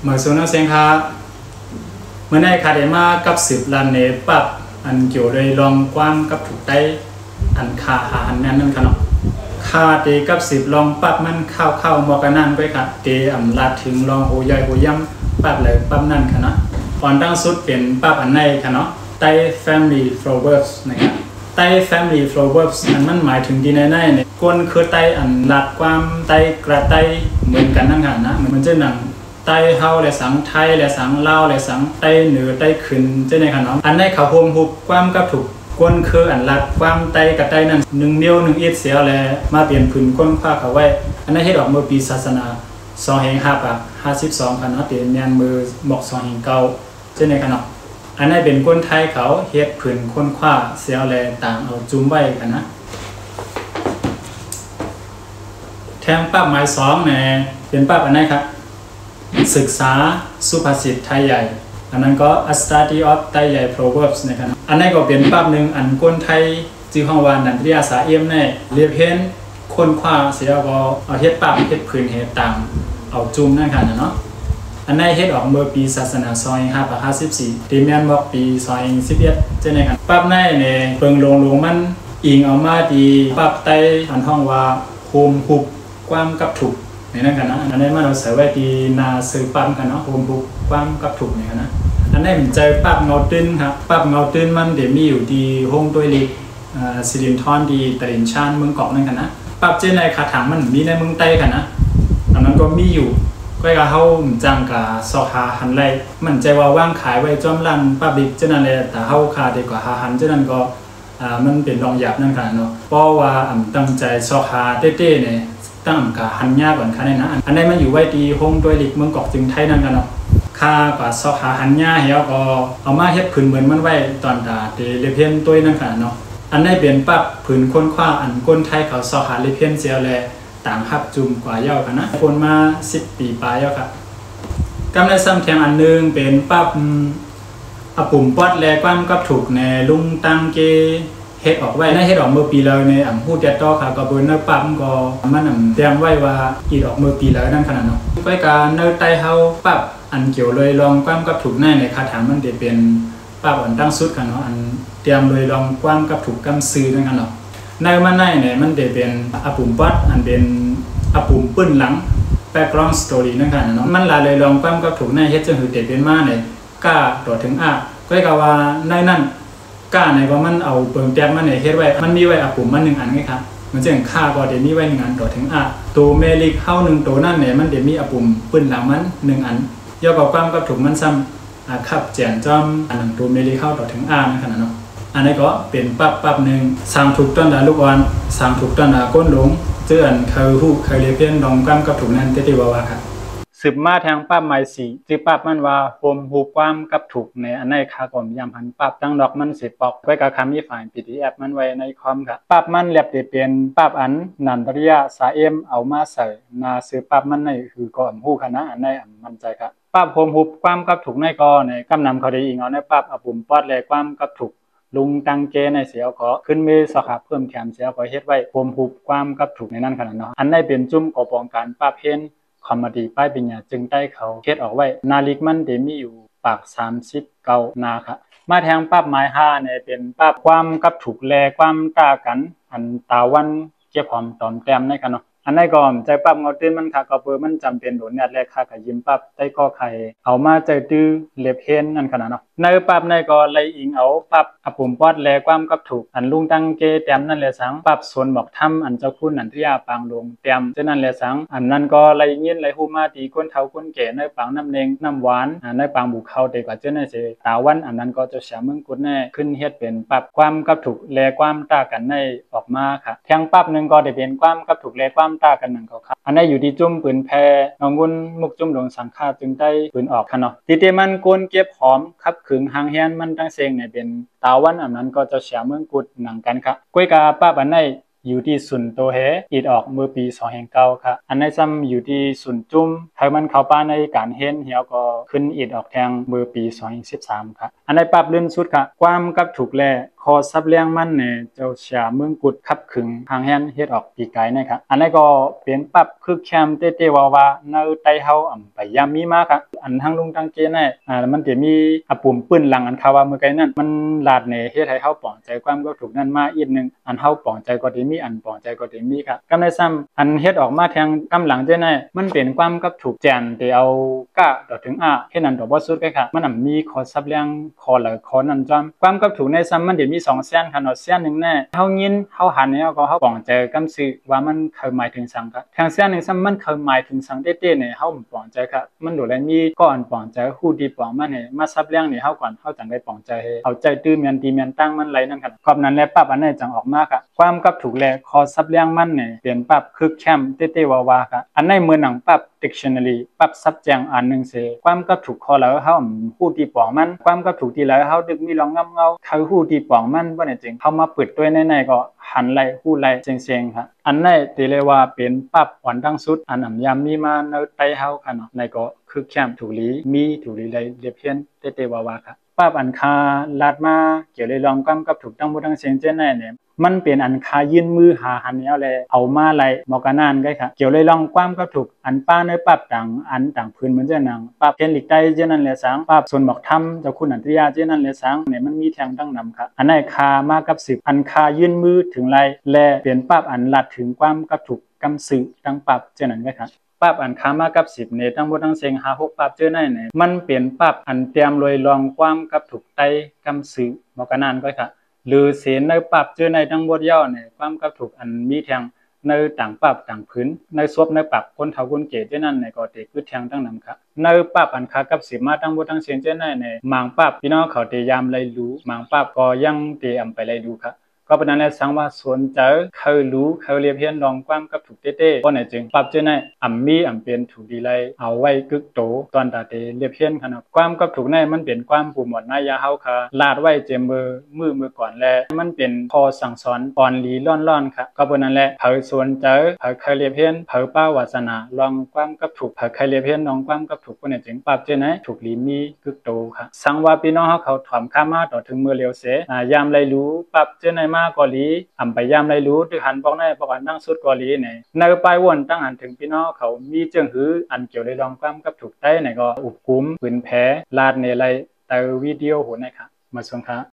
เมื่อส่วนนั้นเสียงค่ะเมื่อในคาเดมากับ10 ล้านเนปับอันเกี่ยวเลยลองกว้างกับถูกได้อันค่าหาอันนั้นค่ะเนาะค่าเตกับ10ลองปับมันเข้าหมอกันนั่นไปค่ะเตอำลาถึงลองโหย่อยโหย่ำปับเลยปับนั่นค่ะเนาะตอนตั้งสุดเป็นปับอันในค่ะเนาะไต้ family proverbs นะครับไต้ family proverbs อันมันหมายถึงดีในเนี่ยก้นคือไต้อันลัดความไต้กระไต้เหมือนกันนั่นค่ะนะมันจะหนังไต้เฮาและสังไทยและสังลาวและสังไต้เหนือไต้ขึ้นเจ้าในค่ะเนาะอันในเขาโฮมฮุบความกับถูกก้นคืออันลัดความไต้กับไต้นั่น1 นิ้ว1 อิฐเสียแล้วมาเปลี่ยนพื้นก้นผ้าเขาไว้อันนั้นเฮ็ดออกเมื่อปีศาสนา252ค่ะเนาะเตียนแมนมือหมอก209เจ้าในค่ะเนาะอันนี้เป็นคนไทยเขาเฮ็ดผืนค้นคว้าเสียแลต่างเอาจุ่มไว้กันนะแทงป้าหมาย2เนี่ยเป็นป้าอันไหนครับศึกษาสุภาษิตไทยใหญ่อันนั้นก็ A Study of ไทยใหญ่ Proverbs นะครับอันนี้ก็เป็นป้าหนึ่งอันคนไทยจีห้องวานนันทริยาสาเอี่ยมแน่เรียบเห็นค้นคว้าเสียก็เอาเฮ็ดป้าเฮ็ดผืนเฮ็ดต่างเอาจุ่มนั่นค่ะเนาะอันนี้เฮ็ดออกเมื่อปีศาสนา2554ตีแมนบอกปี2011เจ้าในกันปั๊บในเปิงลงมันอิงเอามาดีปั๊บไต้อันห้องว่าโฮมฮุบความกับถูกในนั้นกันนะอันนี้มันเราใส่ไว้ดีนาซื้อปั๊บกันเนาะโฮมฮุบความกับถูกเนี่ยนะอันนี้มันใจปั๊บเงาตื้นครับปั๊บเงาตื้นมันเดี๋ยวมีอยู่ดีห้องตัวเล็กสิรินทรดีตรินชานเมืองเกาะนั่นกันนะปั๊บเจ้าในคาถังมันมีในเมืองไต้กันนะอันนั้นก็มีอยู่ก็ก็เขาจังกับสอหาหันไรมันใจว่าว่างขายไว้จอมรันป้าบิ๊กเจ้านั่นเลยแต่เขาคาดีกว่าหาหันเจ้านั่นก็มันเป็นรองหยาบนั่นค่ะเนาะเพราะว่าตั้งใจสอหาเต้ๆเนี่ยตั้งกับหันยากก่อนค่ะเนี่ยนะอันนี้มันอยู่ไว้ดีห้องด้วยลิกเมืองเกาะจึงไทยนั่นกันเนาะค่ากว่าสอหาหันยาเหี้ยก็เอามาเฮ็ดผืนเหมือนมันไว้ตอนตาเดเลเพียนตัวนั่นค่ะเนาะอันนี้เป็นปั๊บผืนค้นคว้าอันก้นไทยเขาสอหาเลเพียนเสียแลต่างหับจุ่มกว่าเย้ากันนะคนมา10 ปีปลายเย้าครับกำลังซ้ำแทงอันนึงเป็นปั๊บปุ่มปอดแลความกับถูกในลุงตังเกเฮ็ดออกไว้ในเฮ็ดออกเมื่อปีแล้วในพูดแต่ต่อค่ะก็เบิ่นเนื้อปั๊บก็มันแจ้งไว้ว่าอีดออกเมื่อปีแล้วนั่นขนาดเนาะไปการเนื้อไตเฮาปั๊บอันเกี่ยวเลยลองความกับถูกในคาถามันจะเป็นปั๊บอันตั้งสุดกันเนาะอันเตรียมเลยลองความกับถูกกำซื้อนั่นกันเนาะในมันในเนี่ยมันจะเป็นปุ่มปอดอันเป็นปุ่มปื้นหลังbackground story นั่นค่ะเนาะมันหลายเลยลองความกับถูกในเฮ็ดจังหือเด็ดเป็นมาเนี่ยกล้าต่อถึงก็กะว่าในนั่นกล้าในว่ามันเอาเปิงแตกมาเนี่ยเฮ็ดไว้มันมีไว้ปุ่มมัน1 อันไงครับมันจังค่าก็เดี๋ยวมีไว้1 อันต่อถึงตัวเมลิกเฮา1ตัวนั่นเนี่ยมันเดี๋ยวมีปุ่มปื้นหลังมัน1 อันย่อกับความกับถูกมันซ้ำขับแจนจอมอัน1ตัวเมลิกเฮาต่อถึงนั่นค่ะเนาะอันนี้ก็เป็นปั๊บหนึ่งสร้างถูกต้นดาลูกอ่อนสร้างถูกต้นดาก้นหลงเจือนเคยหูเคยเรียเพี้ยนดองกั้มกับถูกนั้นเตติวาวาครับสืบมาแทงปั๊บไม้สีจือปั๊บมันว่าโฮมหูความกับถูกในอันนี้คากลมยำหันปั๊บตั้งดอกมันสิปอกไว้กับคำมีฝ่าย PDF มันไว้ในคอมครับปั๊บมันเรียบเปลี่ยนปั๊บอันนันทริยาสาเอ็มเอามาใส่นาสืบปั๊บมันในคือก่อนหูคณะอันนี้มั่นใจครับปั๊บโฮมหูความกับถูกในกอในกำนำเขาได้อีกเอาในปั๊บปุ่มปอดแลความกับถูกลุงตังเกในเสียก็ขึ้นมีสาขาเพิ่มแถมเสียก็เฮ็ดไว้โฮมฮูบความกับถูกในนั้นขนาดเนาะอันนี้เป็นจุ่มก่อปองการป้าเพนคอมเมดี้ป้ายปัญญาจึงได้เขาเฮ็ดออกไว้นาลิกมันเดมีอยู่ปาก39นาค่ะมาแทงปั๊บไม้5เนี่ยเป็นปั๊บความกับถูกแลความต่ากันอันตาวันเก็บหอมตอมแต้มในกันเนาะอันนี้ก่อนใจปั๊บเงาตื้นมันค่ะก็เปิดมันจำเป็นโดนเนี่ยแรกค่ะก็ยิ้มปั๊บได้ก็ไข่เอามาใจตื้อเล็บเห็นนั่นขนาดเนาะในปั๊บในก็ไล่อิงเอาปั๊บปุ่มปอดแลความกับถูกอันลุงตั้งเกแต้มนั่นแหละสังปั๊บสวนบอกทำอันเจ้าคุณอันทริยาปางลงแต้มเจ้านั่นแหละสังอันนั้นก็ไล่ยินไล่ฮู้มาตีก้นเฒ่าก้นแก่ในปางน้ำเนงน้ำหวานในปางบุกเขาเด็กกว่าเจ้านั่นสิตาวันอันนั้นก็จะเสียเมืองกุดแน่ขึ้นเฮ็ดเป็นปั๊บความกับถูกแลความต่ากันในออกมาค่ะแทงปั๊บนึงก็ได้เป็นความกับถูกแลความต่ากันนึงก็อันนี้อยู่ที่จุ่มปืนแพงงุนมุกจุ่มหลงสังฆาจึงได้ปืนออกค่ะเนาะทีเตมันโกนเก็บหอมขับขึงหางเฮียนมันตั้งเซงเนี่ยเป็นตาวันอันนั้นก็จะเสียเมืองกุดหนังกันค่ะก้วยกาป้าบันใน อยู่ที่ศูนย์โตเฮอีดออกเมื่อปี2009ค่ะอันในซ้ำอยู่ที่ศูนย์จุ้มไทยมันเข้าป้าในการเห็นเหี่ยวก็ขึ้นอีดออกแทงเมื่อปี2013ค่ะอันในปรับลื่นสุดค่ะความกับถูกแลคอซับเลี้ยงมันเนี่ยเจ้าเสียเมืองกุดขับขึงทางแฮนเฮ็ดออกปีไกนะครับอันนี้ก็เป็นปรับคือแคมเต้ๆว่าในไตเฮาไปยามมีมาครับอันทางลุงทางเจเนี่ยมันจะมีปุ่มปื้นหลังอันคาว่าเมื่อไกนั้นมันลาดในเฮ็ดให้เฮาปองใจความก็ถูกนั่นมาอีกนึงอันเฮาปองใจก็ได้มีอันปองใจก็ได้มีครับกำในซ้ำอันเฮ็ดออกมาแทงกำหลังเจเนี่ยมันเป็นความกับถูกแจนที่เอาก้าดอกถึงเฮ็ดนั่นดอกบ่สุดก็ค่ะมันมีคอซับเลี้ยงคอหรือคอนั่นจอมความกับถูกในซ้ำมันจะมี2เส้นค่ะเนาะเส้นนึงแน่เฮายินเฮาหันเนี่ยก็เฮาปองใจกำซื่อว่ามันคือหมายถึงสังครับทางเส้นนึงซ้ำมันคือหมายถึงสังเต้ๆเนี่ยเฮาปองใจครับมันดูแลมีก่อนปองใจฮู้ดีปองมันให้มาซับเลี้ยงนี่เฮาก่อนเฮาจังได้ปองใจให้เอาใจตื้อเมียนตีเมียนตั้งมันไหลนั่นครับขอบนั้นแลปรับอันนี้จังออกมาครับความกับถูกแลคอซับเลี้ยงมันเนี่ยเปลี่ยนปรับคือแคมเต้ๆว่าครับอันในมือหนังปรับ dictionary ปรับซับแจงอันนึงเสความกับถูกคอแล้วเฮาฮู้ดีปองมันความกับถูกที่แล้วเฮาดึกมีลองเงาเขาฮู้ดีปองมันบ่ได้จริงเฮามาเปิดด้วยในๆก็หันไหลฮู้ไหลเซ็งๆครับอันนี้ตีเลยว่าเป็นปรับอ่อนทั้งสุดอันยามมีมาในไตเฮาค่ะเนาะในก็คือแคมถูกลีมีถูกลีไหลเรียบเพี้ยนเต้ๆว่าครับปรับอันคาลาดมาเกี่ยวเลยลองความกับถูกทั้งหมดทั้งเสียงเจนเนี่ยมันเป็นอันคายื่นมือหาหันแล้วแลเอามาไหลมอกานานก็ค่ะเกี่ยวเลยลองความกับถูกอันป้าในปรับต่างอันต่างพื้นเหมือนเจ้าหนังปรับเพี้ยนหลีกใต้เจนั่นแหละสังปรับส่วนบอกทำเจ้าคุณอันตริยาเจนั่นแหละสังเนี่ยมันมีแทงตั้งนำครับอันไหนคามากับ10อันคายื่นมือถึงไหลแลเปลี่ยนปรับอันลัดถึงความกับถูกกำสือตั้งปรับเจนั่นก็ค่ะปรับอันคามากับ10เนี่ยทั้งหมดทั้งเสียง5-6ปรับเจอได้เนี่ยมันเปลี่ยนปรับอันเตรียมลอยลองความกับถูกไตกำสือมอกานานก็ค่ะหรือเสียนในปรับเจอในทั้งหมดย่อเนี่ยความกับถูกอันมีแทงในต่างปรับต่างพื้นในซบในปรับคนเฒ่าคนเก๋เจนั่นเนี่ยก็ติคือแทงตั้งนำครับในปรับอันคากับ10มาทั้งหมดทั้งเสียงเจนั่นเนี่ยหมางปรับพี่น้องเขาเตยามไลรู้หมางปรับก็ยังเตอำไปไลรู้ครับก็เป็นนั้นแหละสังว่าสนใจเคยรู้เคยเรียนเพียนลองความกับถูกเต้ๆก็ไหนจึงปรับเจอในมีเป็นถูกดีไลเอาไว้กึกโตตอนตาเตเรียบเพียนขนาดความกับถูกในมันเป็นความผู้หมวดนายาเฮาค่ะลาดไว้เจมือก่อนแลมันเป็นพอสั่งสอนอ่อนหลีล่อนๆค่ะก็เป็นนั้นแหละเผยสนใจเผยเคยเรียนเพียนเผยป้าวาสนาลองความกับถูกเผยเคยเรียนเพียนลองความกับถูกก็ไหนจึงปรับเจอในถูกหลีมีกึกโตค่ะสังว่าพี่น้องเขาถ่อมข้ามาต่อถึงมือเร็วเสยามไรรู้ปรับเจอในมากอลีไปยามไรรู้ที่หันบอกในประวัติตั้งสุดกอลีเนี่ยในปลายวนตั้งหันถึงพี่น้องเขามีเจิงหืออันเกี่ยวเลยลองความกับถูกได้เนี่ยก็อุบกุ้มปืนแผลลาดในไรแต่วิดีโอโหนะครับมาส่งครับ